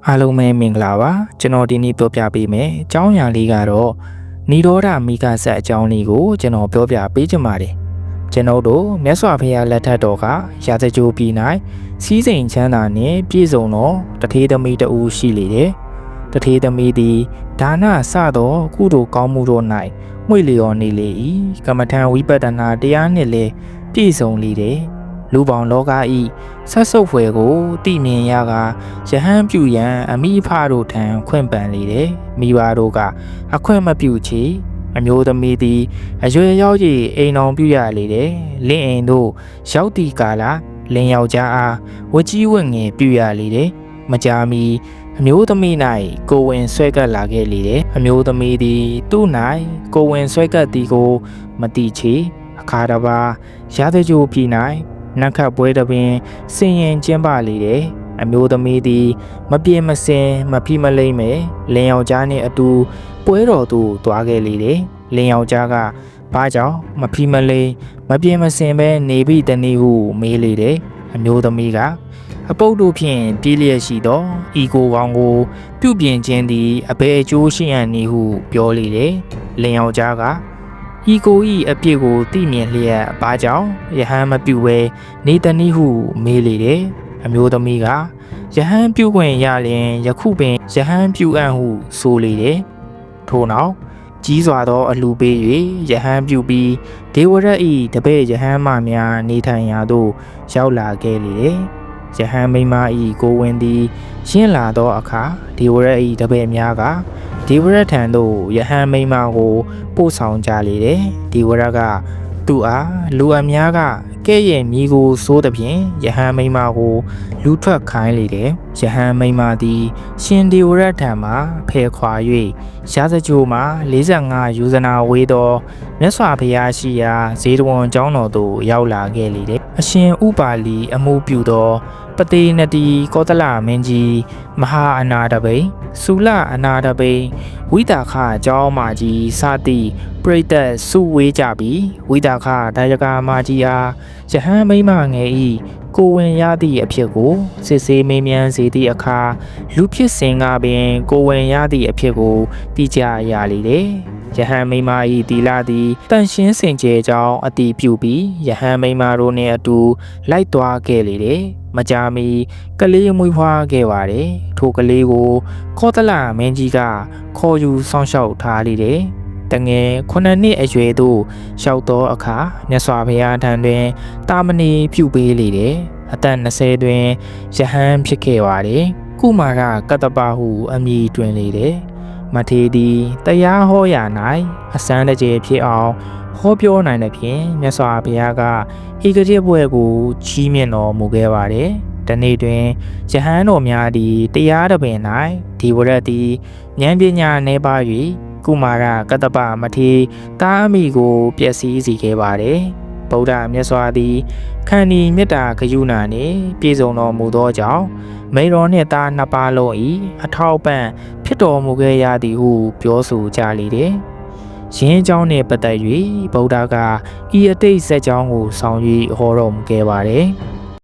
အားလုံးပဲမင်္ဂလာပါကျွန်တော်ဒီနေ့ပြောပြပေးမယ်အကြောင်းအရာလေးကတော့နိရောဓမိဂဆက်အကြောင်းလေးကိုကျွန်တော်ပြောပြပေးချင်ပါတယ်ကျွန်တော်တို့မြတ်စွာဘုရားလက်ထက်တော်ကရာဇကြိုပြည်၌စီးစိမ်ချမ်းသာနှင့်ပြည့်စုံသောတထေးသမီးတဦးရှိလေတယ်တထေးသမီးသည်ဒါနစသောကုသိုလ်ကောင်းမှုတို့၌မှွေလျော်နေလေ၏ကမ္မထံဝိပဿနာတရားနှင့်လည်းပြည့်စုံလေတယ်လူပေါင်းလောကဤဆက်ဆုပ်ဖွယ်ကိုသိမြင်ရကယဟန်ပြုရန်အမိဖတို့ထံခွင့်ပန်လေတယ်မိဘတို့ကအခွင့်မပြုချေအမျိုးသမီးသည်အရွယ်ရောက်၍အိမ်တော်ပြုရလေတယ်လင်းအိမ်တို့ရောက်သည့်ကာလလင်းယောက်ျားအားဝကြီးဝတ်ငယ်ပြုရလေတယ်မကြာမီအမျိုးသမီး၌ကိုဝင်ဆွဲကပ်လာခဲ့လေတယ်အမျိုးသမီးသည်သူ့၌ကိုဝင်ဆွဲကပ်သည်ကိုမတိချေအခါတစ်ပါးရာဇကြိုပြည်၌နတ်ခတ်ပွဲတပင်စင်ရင်ကျင်းပလေတယ်အမျိုးသမီးသည်မပြေမစင်မဖိမလိမ့်မယ်လင်းယောက်ျားနှင့်အတူပွဲတော်သို့သွားခဲ့လေတယ်လင်းယောက်ျားကဘာကြောင့်မဖိမလိမ့်မပြေမစင်ပဲနေပြီတနည်းဟုမေးလေတယ်အမျိုးသမီးကအပုပ်တို့ဖြင့်ပြေးလျက်ရှိသောဤကိုကောင်းကိုပြုပြင်ခြင်းသည်အဘယ်အကျိုးရှိရန်နည်းဟုပြောလေတယ်လင်းယောက်ျားကဤကိုဤအပြစ်ကိုသိမြင်လျက်ဘာကြောင့်ယဟန်မပြုဘဲနေတနည်းဟုမေးလေတယ်အမျိုးသမီးကယဟန်ပြုခွင့်ရလျင်ယခုပင်ယဟန်ပြုအံ့ဟုဆိုလေတယ်ထို့နောက်ကြီးစွာသောအလှပေး၍ယဟန်ပြုပြီးဒေဝရတ်ဤတပည့်ယဟန်မများနေထိုင်ရာသို့ရောက်လာခဲ့လေတယ်ယဟန်မိန်းမဤကိုဝင်သည်ရှင်းလာသောအခါဒေဝရတ်ဤတပည့်များကဒေဝရတ်ထံသို့ယဟန်မိန်းမကိုပို့ဆောင်ကြလေတယ်ဒေဝရတ်ကသူအားလူအများကကဲ့ရဲ့မိကိုစိုးသဖြင့်ယဟန်မိန်းမကိုလူထွက်ခိုင်းလေတယ်ယဟန်မိန်းမသည်ရှင်ဒေဝရတ်ထံမှဖယ်ခွာ၍ရာဇကြိုမှ45ယူဇနာဝေးသောမြတ်စွာဘုရားရှိရာဇေတဝန်ကျောင်းတော်သို့ရောက်လာခဲ့လေတယ်အရှင်ဥပါလီအမှုပြုသောပတိနတိကောသလမင်းကြီးမဟာအနာတပိဆူလအနာတပိဝိတာခအကြောင်းမကြီးစသည်ပရိသတ်စုဝေးကြပြီးဝိတာခဒါယကာမကြီးအားယဟန်မိမငယ်ဤကိုဝင်ရသည့်အဖြစ်ကိုစစ်ဆေးမေးမြန်းစေသည့်အခါလူဖြစ်စဉ်ကပင်ကိုဝင်ရသည့်အဖြစ်ကိုသိကြရလေတယ်ယဟန်မိမဤတီလာသည်တန်ရှင်းစင်ကြဲကြောင်းအတိပြုပြီးယဟန်မိမတို့နှင့်အတူလိုက်သွားခဲ့လေတယ်မကြာမီကလေးမွေးဖွားခဲ့ပါတယ်ထိုကလေးကိုခောသလမင်းကြီးကခေါ်ယူစောင့်ရှောက်ထားလေတယ်တငယ်9နှစ်အရွယ်သို့ရောက်သောအခါမြတ်စွာဘုရားထံတွင်တာမဏေပြုပေးလေတယ်အသက်20တွင်ယဟန်ဖြစ်ခဲ့ပါတယ်ကုမာရကတ္တပဟုအမည်တွင်လေတယ်မထေရသည်တရားဟောရာ၌အစမ်းတကျဖြစ်အောင်ဟောပြောနိုင်တဲ့ဖြင့်မြတ်စွာဘုရားကဧကတိပွဲကိုချီးမြှင့်တော်မူခဲ့ပါတယ်။ဒီနေ့တွင်ယဟန်တော်များသည်တရားတော်ပင်၌ဒီဝရတ်သည်ဉာဏ်ပညာနှဲပါ၍ကုမာရကတ္တပမထေရတာအမိကိုပျက်စီးစေခဲ့ပါတယ်။ဗုဒ္ဓမြတ်စွာသည်ခန္တီမေတ္တာဂရုဏာနှင့်ပြည့်စုံတော်မူသောကြောင့်မိန်တော်နှင့်သားနှစ်ပါးလုံး၏အထောက်ပံ့ဖြစ်တော်မူခဲ့ရသည်ဟုပြောဆိုကြလေတယ်။ရင်းအကြောင်းနှင့်ပတ်သက်၍ဗုဒ္ဓကဤအတိတ်ဇက်ကြောင်းကိုဆောင်၍ဟောတော်မူခဲ့ပါတယ်။